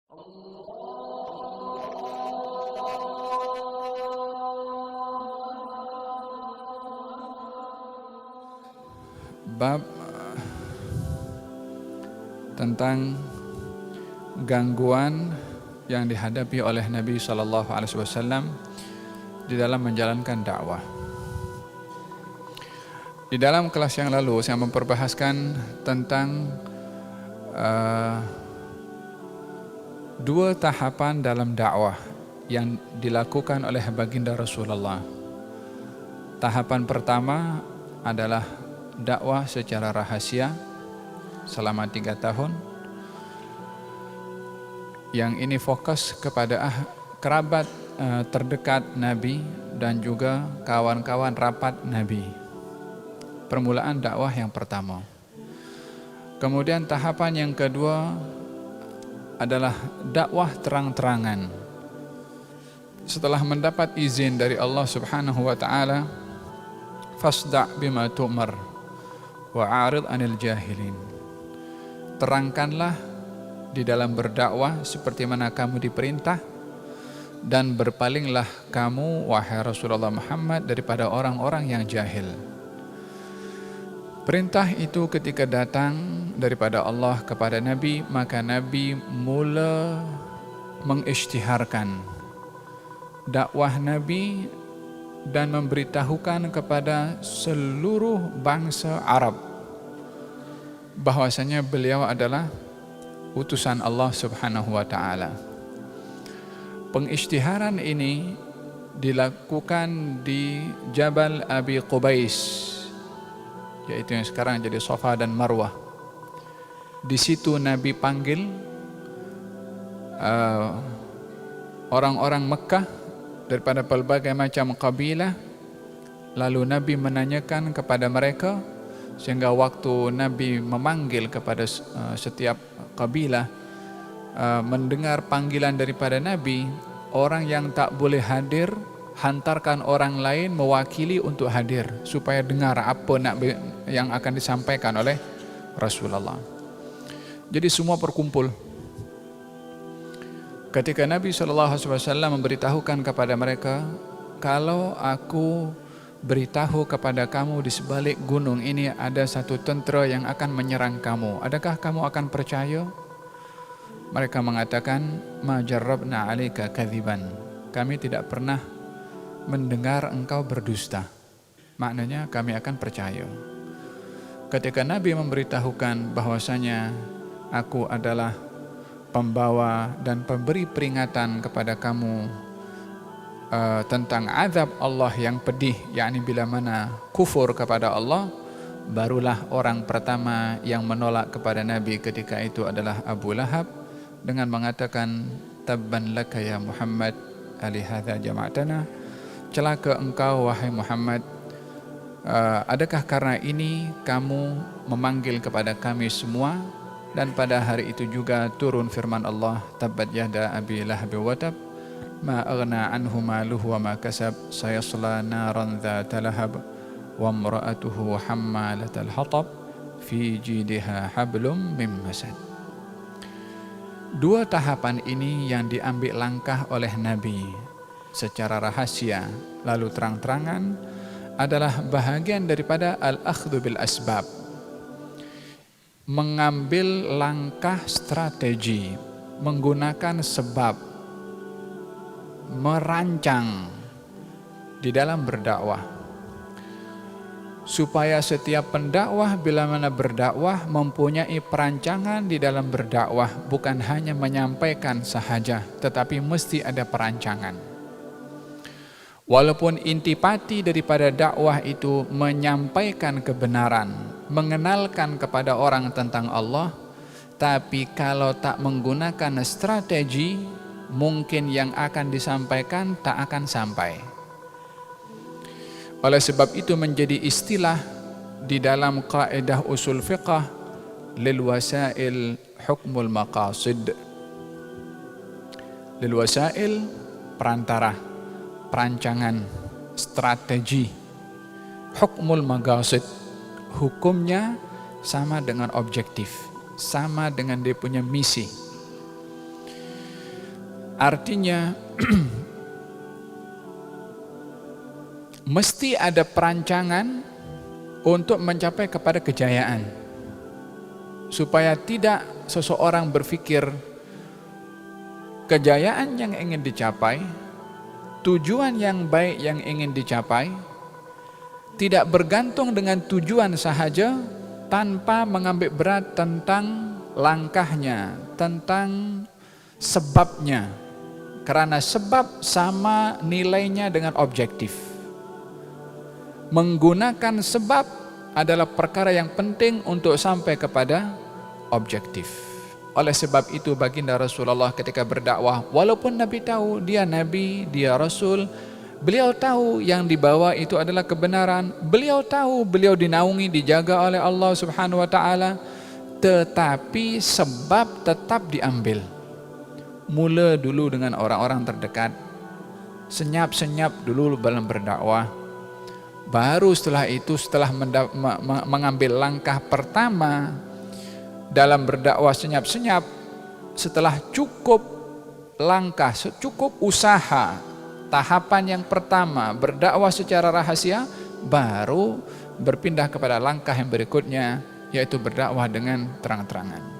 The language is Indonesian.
Bab tentang gangguan yang dihadapi oleh Nabi SAW di dalam menjalankan dakwah. Di dalam kelas yang lalu saya memperbahaskan tentang dua tahapan dalam dakwah yang dilakukan oleh baginda Rasulullah. Tahapan pertama adalah dakwah secara rahasia selama 3 tahun. Yang ini fokus kepada kerabat terdekat Nabi dan juga kawan-kawan rapat Nabi. Permulaan dakwah yang pertama. Kemudian tahapan yang kedua adalah dakwah terang-terangan. Setelah mendapat izin dari Allah Subhanahu wa taala, fasda' bima tu'mar wa 'arid 'anil jahilin. Terangkanlah di dalam berdakwah seperti mana kamu diperintah, dan berpalinglah kamu wahai Rasulullah Muhammad daripada orang-orang yang jahil. Perintah itu ketika datang daripada Allah kepada Nabi, maka Nabi mula mengisytiharkan dakwah Nabi dan memberitahukan kepada seluruh bangsa Arab bahwasanya beliau adalah utusan Allah Subhanahu wa taala. Pengisytiharan ini dilakukan di Jabal Abi Qubais, yaitu yang sekarang jadi Safa dan Marwah. Di situ Nabi panggil orang-orang Mekah daripada pelbagai macam kabilah, lalu Nabi menanyakan kepada mereka, sehingga waktu Nabi memanggil kepada setiap kabilah, mendengar panggilan daripada Nabi, orang yang tak boleh hadir hantarkan orang lain mewakili untuk hadir supaya dengar apa yang akan disampaikan oleh Rasulullah. Jadi semua berkumpul. Ketika Nabi SAW memberitahukan kepada mereka, kalau aku beritahu kepada kamu di sebalik gunung ini ada satu tentera yang akan menyerang kamu, adakah kamu akan percaya? Mereka mengatakan, ma jarrabna 'alaika kadziban. Kami tidak pernah mendengar engkau berdusta. Maknanya kami akan percaya. Ketika Nabi memberitahukan bahwasanya aku adalah pembawa dan pemberi peringatan kepada kamu tentang azab Allah yang pedih, yakni bila mana kufur kepada Allah, barulah orang pertama yang menolak kepada Nabi ketika itu adalah Abu Lahab dengan mengatakan, tabban laka ya Muhammad alihadza jama'tana. Celaka engkau wahai Muhammad, adakah karena ini kamu memanggil kepada kami semua? Dan pada hari itu juga turun firman Allah, tabbat yada abi lahab wa tab ma aghna anhu maluhu wa ma kasab sayasla naran dzata lahab wa imra'atuhu hammalatal hatab fi jidha hablum min masad. Dua tahapan ini yang diambil langkah oleh Nabi secara rahasia lalu terang-terangan adalah bahagian daripada al-akhdhu bil asbab, mengambil langkah strategi, menggunakan sebab, merancang di dalam berdakwah, supaya setiap pendakwah bila mana berdakwah mempunyai perancangan di dalam berdakwah, bukan hanya menyampaikan sahaja, tetapi mesti ada perancangan. Walaupun intipati daripada dakwah itu menyampaikan kebenaran, mengenalkan kepada orang tentang Allah, tapi kalau tak menggunakan strategi, mungkin yang akan disampaikan tak akan sampai. Oleh sebab itu menjadi istilah di dalam kaidah usul fiqh, lil wasail hukmul maqasid. Lil wasail perantara, perancangan, strategi. Hukmul maqasid, hukumnya sama dengan objektif, sama dengan dia punya misi. Artinya mesti ada perancangan untuk mencapai kepada kejayaan, supaya tidak seseorang berpikir kejayaan yang ingin dicapai, tujuan yang baik yang ingin dicapai, tidak bergantung dengan tujuan sahaja tanpa mengambil berat tentang langkahnya, tentang sebabnya. Karena sebab sama nilainya dengan objektif. Menggunakan sebab adalah perkara yang penting untuk sampai kepada objektif. Oleh sebab itu baginda Rasulullah ketika berdakwah, walaupun Nabi tahu dia Nabi, dia Rasul, beliau tahu yang dibawa itu adalah kebenaran, beliau tahu beliau dinaungi, dijaga oleh Allah Subhanahu wa taala, tetapi sebab tetap diambil. Mula dulu dengan orang-orang terdekat, senyap-senyap dulu dalam berdakwah. Baru setelah itu, setelah mengambil langkah pertama dalam berdakwah senyap-senyap, setelah cukup langkah, cukup usaha, tahapan yang pertama berdakwah secara rahasia, baru berpindah kepada langkah yang berikutnya, yaitu berdakwah dengan terang-terangan.